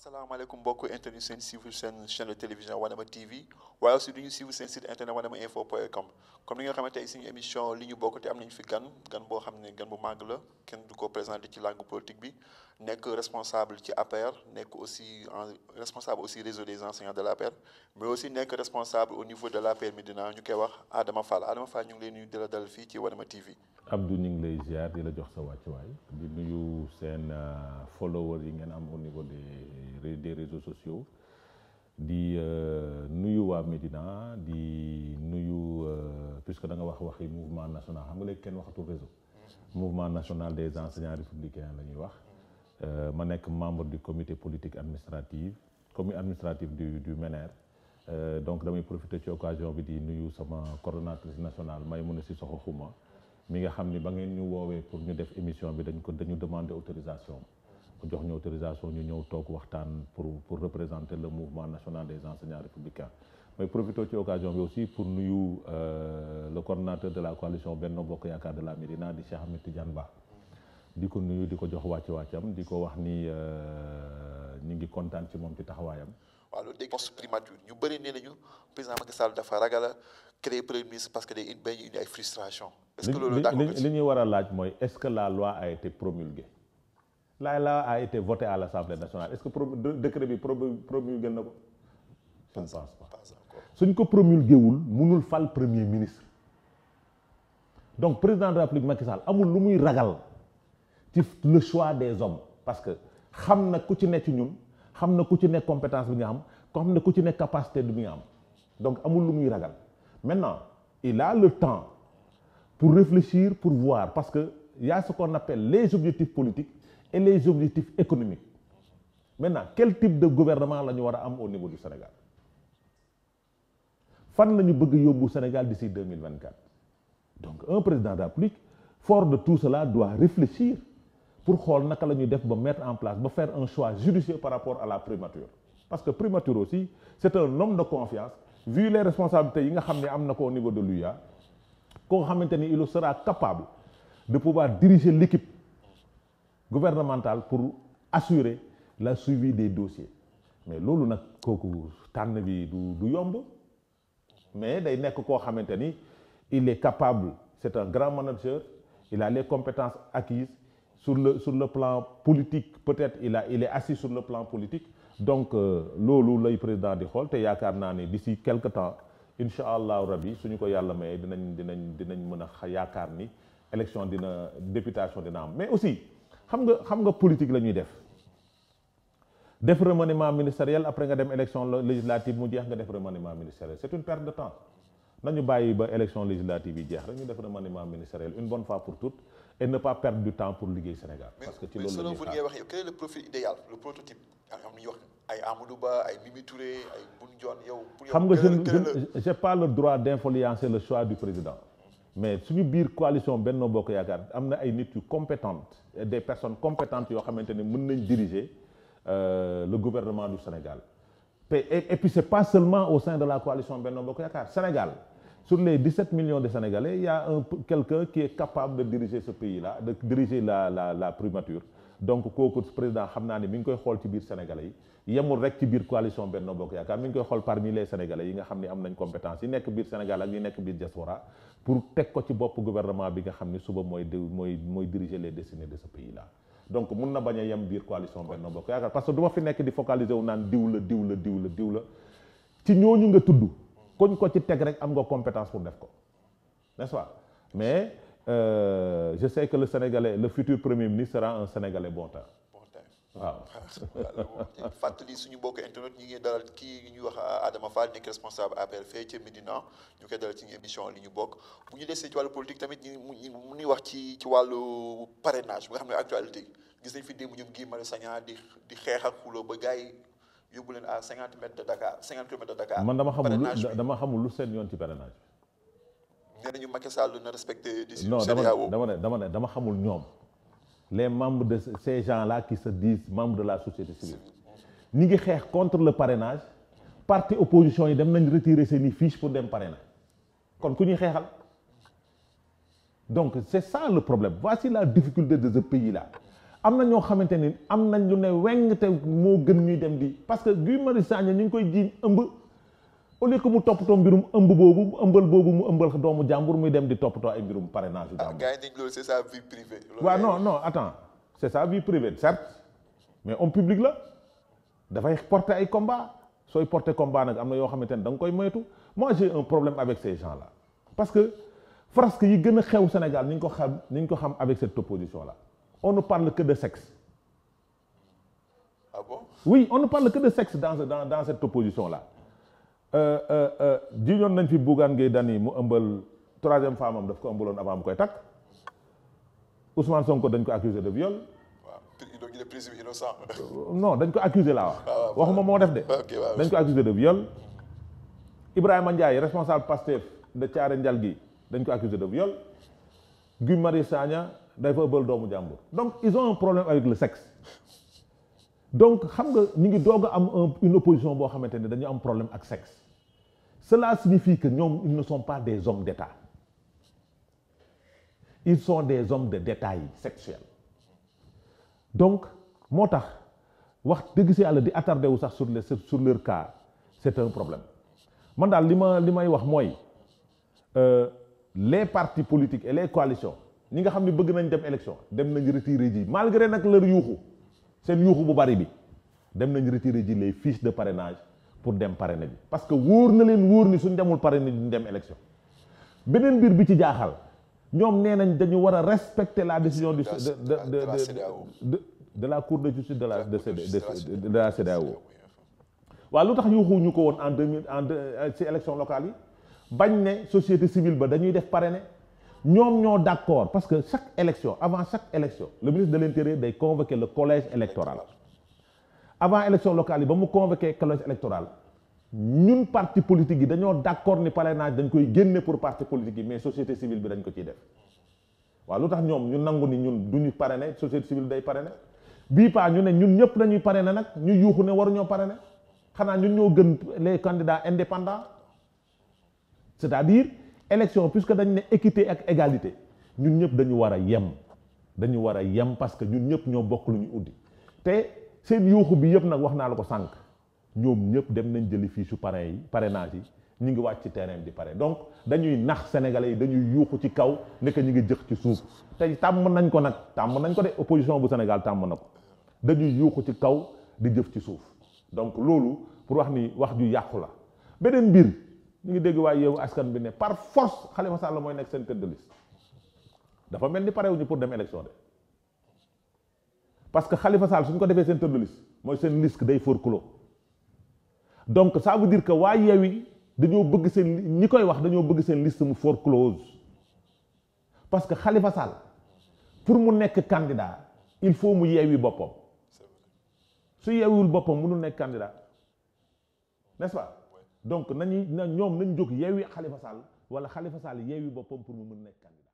asalaamaaleykum mbokku internet seen suivre seen chaîne de télévision Wanema TV waaye aussi du ñu suivre seen site internet wanemainfo.com comme ni nga xamante ne suñu émission li ñu bokk te am nañu fi gan boo xam ne gan bu màgg la kenn du ko présenté ci langue politique bi nekk responsable ci APR nekk aussi responsable aussi réseau des enseignants de l'APR mais aussi nekk responsable au niveau de l'APR Médina ñu koy wax Adama Fall ñu ngi lay nuyu di la dalal fii ci Wanema TV. Abdou ñu ngi lay ziar di la jox sa wàccuwaay di nuyu seen followers yi ngeen am au niveau des réseaux sociaux di nuyu waa Médina di nuyu puisque da nga waxi mouvement national xam nga léegi kenn waxatul réseau mouvement national des enseignants républicains la ñuy wax ma nekk membre du comité politique administratif du MENER donc damay profiter ci occasion bi di nuyu sama coordonnatrice nationale Maïmouna Sissoko Khouma mi nga xam ni ba ngeen ñu woowee pour ñu def émission bi dañu demander autorisation mu jox ñu autorisation ñu ñëw toog waxtaan pour représenter le mouvement national des enseignants républicains may profité ci occasion bi aussi pour nuyu le coordonnateur de la coalition Benno Bokk Yaakaar de la Médina di Cheikh Ahmed Tidiane Ba di ko nuyu di ko jox wàccam di ko wax ni ñu ngi kontaan ci moom ci taxawaayam. waaw loolu dégg poste primature ñu bëri nee nañu président Macky Sall dafa ragal a créer premier ministre parce que day indi ay frustration. est-ce que loolu li ñuy war a laaj mooy est-ce que la loi a été promulguée la loi a été votée à l'Assemblée nationale est-ce que décret bi promulgué na ko. je ne pense pas suñ ko promulgué wul mënul fal premier ministre donc président de la République Macky Sall amul lu muy ragal ci le choix des hommes parce que xam na ku ci nekk ci ñun xam na ku ci nekk compétence bi nga xam xam na ku ci nekk capacité bi nga am donc amul lu muy ragal maintenant il a le temps pour réfléchir pour voir parce que il y a ce qu'on appelle les objectifs politiques et les objectifs économiques maintenant quel type de gouvernement la ñu war a am au niveau du Sénégal fan la ñu bëgg yóbbu Sénégal d'ici 2024 donc un président de la République fort de tout cela doit réfléchir pour xool naka la ñuy def ba mettre en place ba faire un choix judicieux par rapport à la primature parce que primature aussi c'est un homme de confiance vu les responsabilités yi nga xam ne am na ko au niveau de l'UA koo xamante ni il sera capable de pouvoir diriger l'équipe gouvernementale pour assurer la suivi des dossiers mais loolu nag kooku tànn bi du yomb mais day nekk koo xamante ni il est capable c'est un grand manager il a les compétences acquises sur le plan politique peut-être il est assis sur le plan politique donc loolu lay président di xool te yaakaar naa ne d'ici quelque temps incha allahu rabbi suñu ko yàlla may dinañ mën a yaakaar ni élection députation dina am mais aussi xam nga politique la ñuy def remaniement ministériel après nga dem élection législative mu jeex nga def remaniement ministériel c'est une perte de temps nañu bàyyi ba élection législative yi jeex rek ñu def remaniement ministériel une bonne fois pour toutes et ne pas perdre du temps pour liggéey Sénégal. parce que ci loolu la ñuy xaar mais selon vous ngay wax quel est le profil idéal le prototype am nañu wax ay Amadou Ba ay Mimi Touré ay Boun Dionne yow. xam nga j'ai pas le droit d'influencer le choix du président mais suñu biir coalition Benno Bokk Yaakaar am na ay nit yu compétentes des personnes compétentes yoo xamante ne mën nañ diriger le gouvernement du Sénégal et puis c'est pas seulement au sein de la coalition Benno Bokk Yaakaar Sénégal. Sur les 17 millions de Sénégalais, il y a quelqu'un qui est capable de diriger ce pays-là, de diriger la primature. Donc kooku président xam naa ne mi ngi koy xool ci biir Sénégalais yi yemul rek ci biir coalition Benno Bokk Yaakaar mi ngi koy xool parmi les Sénégalais yi nga xam ne am nañ compétence yi nekk biir Sénégal ak yi nekk biir diaspora pour teg ko ci bopp gouvernement bi nga xam ni suba mooy diriger les destinées de ce pays-là. donc mun na bañ a yem biir coalition Benno Bokk Yaakaar parce que du ma fi nekk di focaliser wu naan diw la ci ñooñu nga tudd. koñ ko ci teg rek am nga compétence pour def ko n'est-ce pas mais je sais que le futur premier ministre sera un Sénégalais bon temps waaw. fàttali suñu mbokk internet ñi ngi dalal kii ñuy wax Adama Fall nekk responsable APR fee ca Médina ñu koy dalal ci émission li ñu bokk bu ñu desee ci wàllu politique tamit mu ñuy wax ci wàllu parrainage bi nga xam ne actualité gis nañ fi démb ñoom Guy Marius Sagna di xeex ak xuloo ba gars yi yóbbu leen à 50 mètres de Dakar 50 kilomètres de Dakar. man dama xamul lu seen yoon ci parrainage. nee nañu Macky Sall na respecté. non dama xamul ñoom les membres de ces gens-là qui se disent membres de la société civile. ñi ngi xeex contre le parrainage parti opposition yi dem nañ retirer seeni fiches pour dem parrainer kon ku ñuy xeexal donc c'est ça le problème voici la difficulté de ce pays-là am na ñoo xamante ni am nañ lu ne weng te moo gën ñuy dem di parce que Guy Marius Sagna ñu ngi koy jiiñ ëmb au lieu que mu toppatoo mbirum ëmb boobu mu ëmbal doomu jàmbur muy dem di toppatoo ay mbirum parrainage yu jàmbur. gars yi dañ loolu c'est sa vie privée. waaw non attends c'est sa vie privée certes mais homme public la dafay porter ay combat sooy porter combat nag am na yoo xamante ne da nga koy moytu moi j'ai un problème avec ces gens là parce que frasque yi gën a xew Sénégal ni ñu ko xam avec cette opposition là on ne parle que de sexe. Ah bon? Oui, on ne parle que de sexe dans cette opposition là. jiñoon nañ fi Bougane Gueye Dany mu ëmbal troisième femme am daf ko ëmbaloon avant mu koy takk Ousmane Sonko dañ ko accusé de viol. waaw donc il est présumé innocent. non dañ ko accusé laa wax. waxuma moo def de. dañ ko accusé de viol. Ibrahima Ndiaye responsable Pastef de Thiaré Ndialgui dañ ko accusé de viol. Guy Marius Sagna dafa ëmbal doomu jàmbur. donc ils ont un problème avec le sexe. donc xam nga ñu ngi doog a am une opposition boo xamante ne dañu am problème ak sexe. Cela signifie que ñoom ils ne sont pas des hommes d'État. Ils sont des hommes de détail sexuel. Donc moo tax wax dëgg si yàlla di attardé wu sax sur leur cas c'est un problème man daal li may wax mooy les partis politiques et les coalitions ñi nga xam ne bëgg nañ dem élection dem nañ retirer ji malgré nag leur yuuxu seen yuuxu bu bari bi dem nañ retirer ji les fiches de parrainage pour dem parrainer ji parce que wóor na leen wóor ni suñ demul parrainer ji ñu dem élection beneen mbir bi ci jaaxal ñoom nee nañ dañu war a respecter la décision de la cour de justice de la CEDEAO waaw lu tax yuuxuñu ko woon ci élection locale yi bañ ne société civile ba dañuy def parrainer ñoom ñoo d'accord parce que avant chaque élection le ministre de l'Intérieur day convoquer le collège électoral avant élection locale yi ba mu convoquer collège électoral ñun parti politique yi dañoo d'accord ni parrainage dañ koy génne pour parti politique yi mais société civile bi dañ ko ciy def waaw lu tax ñoom ñu nangu ni ñun duñu parrainer société civile day parrainer bii pas ñu ne ñun ñëpp dañuy parrainer nag ñu yuuxu ne waruñoo parrainer xanaa ñun ñoo gën les candidats indépendants c'est-à-dire élection puisque dañ ne équité ak égalité ñun ñëpp dañu war a yem parce que ñun ñëpp ñoo bokk lu ñu uddi te seen yuuxu bi yëpp nag wax naa la ko sànq ñoom ñëpp dem nañ jëli fii su parrainage yi ñu ngi wàcc ci terrain di pare donc dañuy nax sénégalais yi dañuy yuuxu ci kaw nekk ñu ngi jëx ci suuf tey tàmm nañ ko de opposition bu Sénégal tàmm na ko dañuy yuuxu ci kaw di jëf ci suuf donc loolu pour wax ni wax ju yàqu la beneen mbir ñu ngi dégg waaye Yewwi Askan bi ne par force Khalifa Sall mooy nekk seen tête de liste dafa mel ni parewuñu pour dem élection de parce que Khalifa Sall suñ ko defee seen tête de liste mooy seen liste day forclos donc ça veut dire que waa Yewwi dañoo bëgg seen ñi koy wax dañoo bëgg seen liste mu forclose parce que Khalifa Sall pour mu nekk candidat il faut mu yeewi boppam su yeewiwul boppam mënul nekk candidat n'est-ce pas donc ñoom nañ jóg yeewi Khalifa Sall wala Khalifa Sall yeewi boppam pour mu mën nekk candidat